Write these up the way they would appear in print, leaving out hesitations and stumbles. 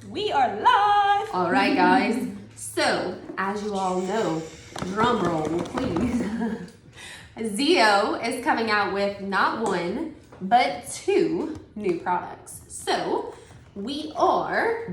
We are live! All right, guys. So, as you all know, drum roll, please. Zio is coming out with not one, but two new products. So, we are,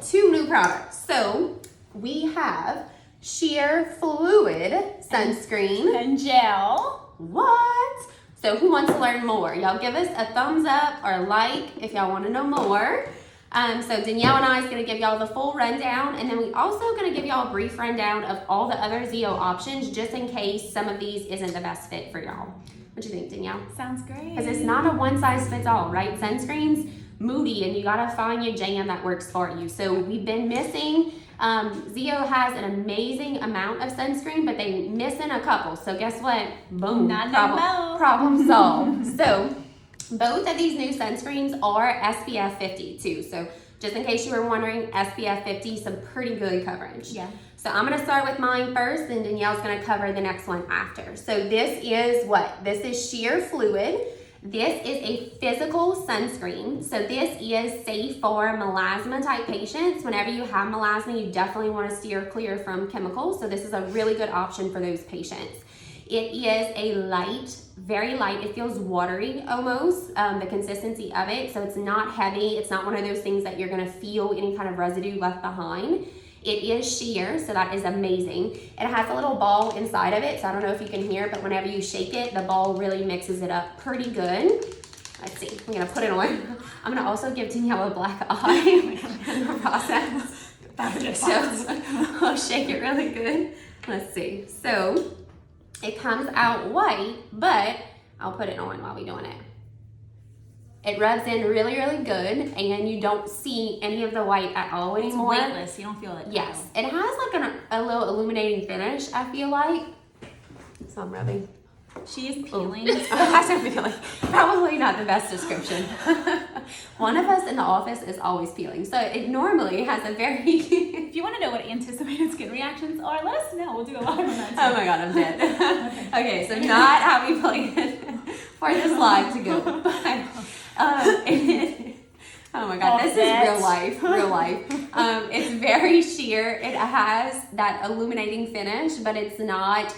two new products. So, we have Sheer Fluid Sunscreen. And gel. What? So who wants to learn more? Y'all give us a thumbs up or like if y'all want to know more. So Danielle and I is going to give y'all the full rundown, and then we also going to give y'all a brief rundown of all the other Zio options just in case some of these isn't the best fit for y'all. What do you think, Danielle? Sounds great. Because it's not a one size fits all, right? Sunscreen's moody and you got to find your jam that works for you. So we've been missing, Zio has an amazing amount of sunscreen, but they missing a couple. So guess what? Boom, problem solved. So both of these new sunscreens are SPF 50 too. So just in case you were wondering, SPF 50, some pretty good coverage. Yeah. So I'm gonna start with mine first, and Danielle's gonna cover the next one after. So this is what? This is Sheer Fluid. This is a physical sunscreen. So this is safe for melasma type patients. Whenever you have melasma, you definitely want to steer clear from chemicals. So this is a really good option for those patients. It is a light, very light. It feels watery almost, the consistency of it. So it's not heavy. It's not one of those things that you're gonna feel any kind of residue left behind. It is sheer, so that is amazing. It has a little ball inside of it, so I don't know if you can hear, but whenever you shake it, the ball really mixes it up pretty good. Let's see, I'm gonna put it on. I'm gonna also give Danielle a black eye in the process. So I'll shake it really good. Let's see. So it comes out white, but I'll put it on while we're doing it. It rubs in really, really good, and you don't see any of the white at all anymore. It's weightless. You don't feel it. Yes. It has like a little illuminating finish, I feel like. So I'm rubbing. She is peeling. I'm feeling. Probably not the best description. One of us in the office is always peeling. So it normally has a very... If you want to know what anticipated skin reactions are, let us know. We'll do a live on that too. Oh my God, I'm dead. Okay, so not how we planned for this live to go. But, oh my God, this is real life. It's very sheer. It has that illuminating finish, but it's not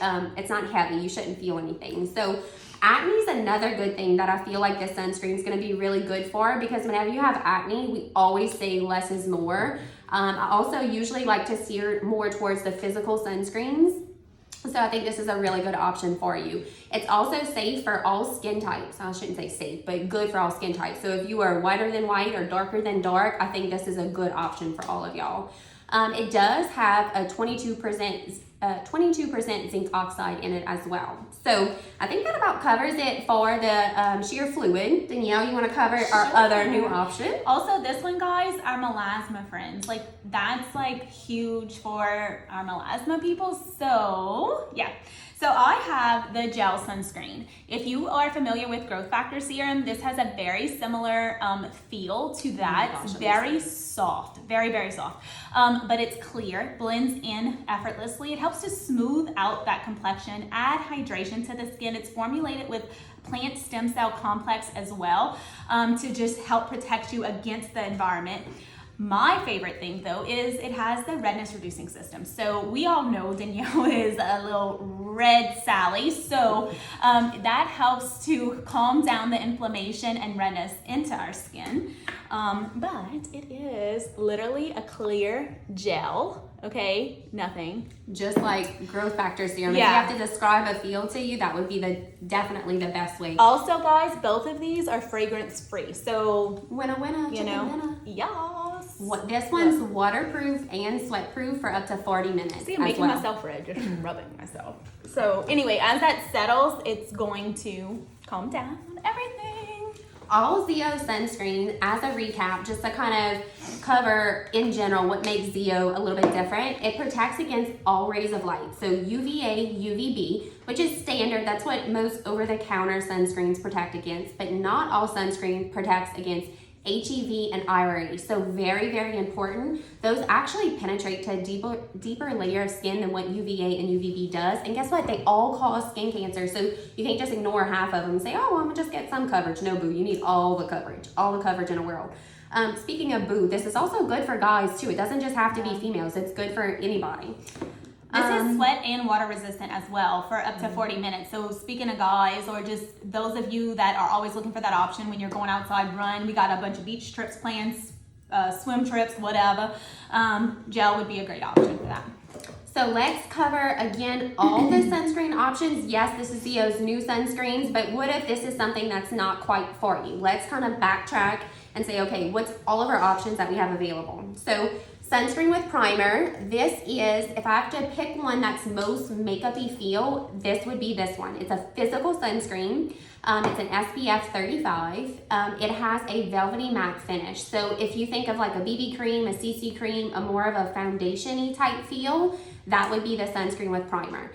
heavy. You shouldn't feel anything. So acne is another good thing that I feel like this sunscreen is going to be really good for, because whenever you have acne, we always say less is more. I also usually like to steer more towards the physical sunscreens. So I think this is a really good option for you. It's also safe for all skin types. I shouldn't say safe, but good for all skin types. So if you are whiter than white or darker than dark, I think this is a good option for all of y'all. It does have a 22% zinc oxide in it as well. So I think that about covers it for the Sheer Fluid. Danielle, you want to cover our other new option? Also, this one, guys, our melasma friends. Like, that's like huge for our melasma people. So, yeah. So I have the gel sunscreen. If you are familiar with growth factor serum, this has a very similar feel to that. Oh my gosh, it's very soft, very, very soft. But it's clear, blends in effortlessly. It helps to smooth out that complexion, add hydration to the skin. It's formulated with plant stem cell complex as well, to just help protect you against the environment. My favorite thing though is it has the redness reducing system. So we all know Danielle is a little red Sally. So that helps to calm down the inflammation and redness into our skin. But it is literally a clear gel. Okay, nothing. Just like growth factor serum. Yeah. If you have to describe a feel to you, that would be definitely the best way. Also, guys, both of these are fragrance free. So Winner, you know, winner. yes. This one's waterproof and sweatproof for up to 40 minutes. See, I'm making myself red, just rubbing myself. So anyway, as that settles, it's going to calm down everything. All Zio sunscreen, as a recap, just to kind of cover in general what makes Zio a little bit different, it protects against all rays of light. So UVA, UVB, which is standard. That's what most over-the-counter sunscreens protect against, but not all sunscreen protects against HEV and IRA. So very, very important. Those actually penetrate to a deeper layer of skin than what UVA and UVB does. And guess what? They all cause skin cancer. So you can't just ignore half of them and say, oh, well, I'm gonna just get some coverage. No, boo, you need all the coverage in the world. Speaking of boob, this is also good for guys too. It doesn't just have to be females. It's good for anybody. This is sweat and water resistant as well for up to 40 minutes. So speaking of guys, or just those of you that are always looking for that option when you're going outside run, we got a bunch of beach trips planned, swim trips, whatever. Gel would be a great option for that. So let's cover again all the sunscreen options. Yes, this is Zio's new sunscreens, but what if this is something that's not quite for you? Let's kind of backtrack and say, okay, what's all of our options that we have available? So sunscreen with primer, this is, if I have to pick one that's most makeup-y feel, this would be this one. It's a physical sunscreen. It's an SPF 35. It has a velvety matte finish. So if you think of like a BB cream, a CC cream, a more of a foundation-y type feel, that would be the sunscreen with primer.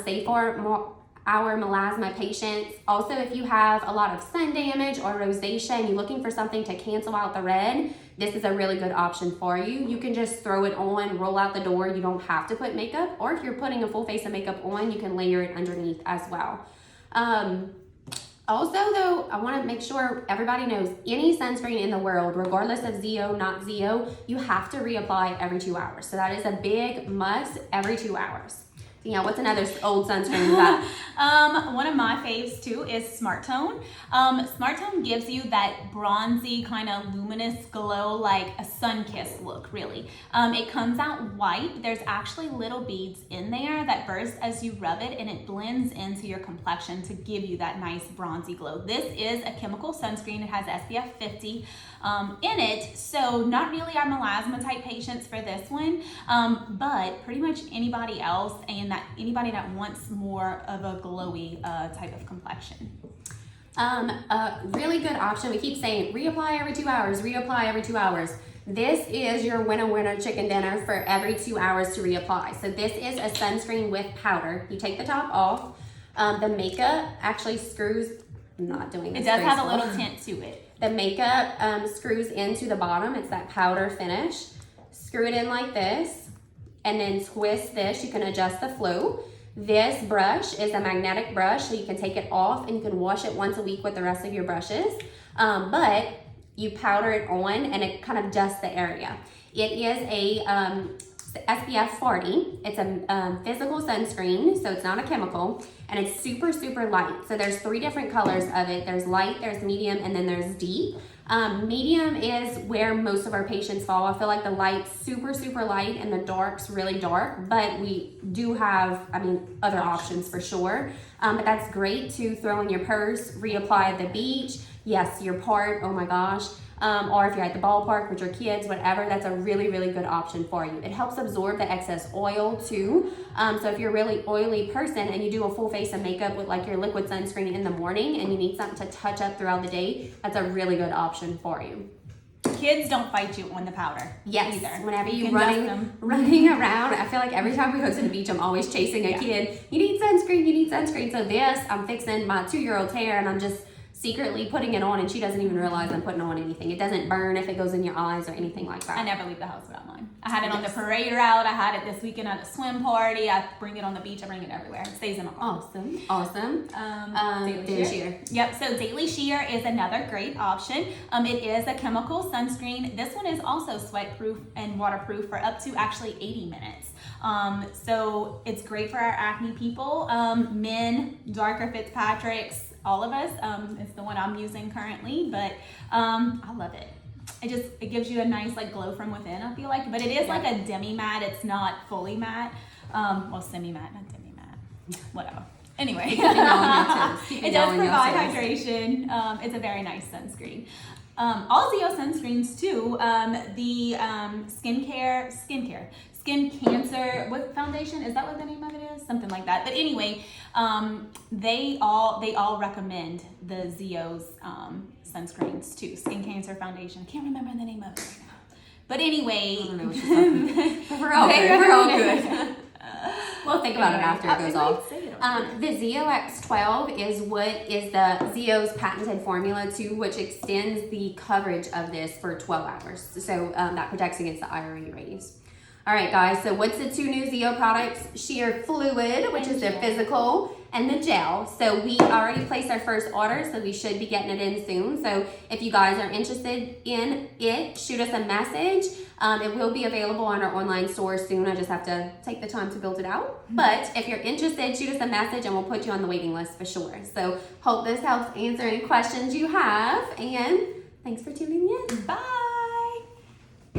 Safe for our melasma patients. Also, if you have a lot of sun damage or rosacea and you're looking for something to cancel out the red, this is a really good option for you. You can just throw it on, roll out the door. You don't have to put makeup, or if you're putting a full face of makeup on, you can layer it underneath as well. Also though, I wanna make sure everybody knows any sunscreen in the world, regardless of Zio, not Zio, you have to reapply every 2 hours. So that is a big must, every 2 hours. Yeah, what's another old sunscreen you got? One of my faves too is Smart Tone. Smart Tone gives you that bronzy kind of luminous glow, like a sun-kissed look, really. It comes out white. There's actually little beads in there that burst as you rub it, and it blends into your complexion to give you that nice bronzy glow. This is a chemical sunscreen. It has SPF 50 in it, so not really our melasma type patients for this one, but pretty much anybody else, and that anybody that wants more of a glowy type of complexion. A really good option. We keep saying reapply every 2 hours, reapply every 2 hours. This is your winner chicken dinner for every 2 hours to reapply. So this is a sunscreen with powder. You take the top off. The makeup actually screws. I'm not doing this. It does have a little tint to it. The makeup screws into the bottom. It's that powder finish. Screw it in like this, and then twist this. You can adjust the flow. This brush is a magnetic brush, so you can take it off and you can wash it once a week with the rest of your brushes. But you powder it on and it kind of dusts the area. It is a SPF 40. It's a physical sunscreen, so it's not a chemical, and it's super, super light. So there's 3 different colors of it. There's light, there's medium, and then there's deep. Medium is where most of our patients fall. I feel like the light's super, super light and the dark's really dark, but we do have, other options for sure. But that's great to throw in your purse, reapply at the beach. Yes, your part, oh my gosh. Or if you're at the ballpark with your kids, whatever, that's a really, really good option for you. It helps absorb the excess oil too. So if you're a really oily person and you do a full face of makeup with like your liquid sunscreen in the morning and you need something to touch up throughout the day, that's a really good option for you. Kids don't fight you on the powder. Yes, either. Whenever you're running around, I feel like every time we go to the beach, I'm always chasing a kid. You need sunscreen, you need sunscreen. So this, I'm fixing my 2-year-old's hair and I'm just secretly putting it on, and she doesn't even realize I'm putting on anything. It doesn't burn if it goes in your eyes or anything like that. I never leave the house without mine. I had it on the parade route. I had it this weekend at a swim party. I bring it on the beach. I bring it everywhere. It stays in my car. Awesome. Daily sheer. Yep. So Daily Sheer is another great option. It is a chemical sunscreen. This one is also sweat-proof and waterproof for up to actually 80 minutes. So it's great for our acne people, men, darker Fitzpatricks, all of us. It's the one I'm using currently, but I love it. It gives you a nice like glow from within, I feel like, but it is like a demi matte. It's not fully matte. Well, semi matte, not demi matte, whatever. Anyway, it does provide hydration. It's a very nice sunscreen. All Zio sunscreens too. The skin cancer, what foundation, is that what the name of it is? Something like that. But anyway, they all recommend the Zio's sunscreens too. Skin cancer foundation. I can't remember the name of it right now. But anyway, I don't know what you're talking about. We're all good. We'll think about it after it goes off. The Zio X12 is what is the Zio's patented formula too, which extends the coverage of this for 12 hours. So that protects against the IRA rays. All right, guys, so what's the 2 new Zio products? Sheer Fluid, which is the physical, and the gel. So we already placed our first order, so we should be getting it in soon. So if you guys are interested in it, shoot us a message. It will be available on our online store soon. I just have to take the time to build it out. But if you're interested, shoot us a message and we'll put you on the waiting list for sure. So hope this helps answer any questions you have, and thanks for tuning in. Bye.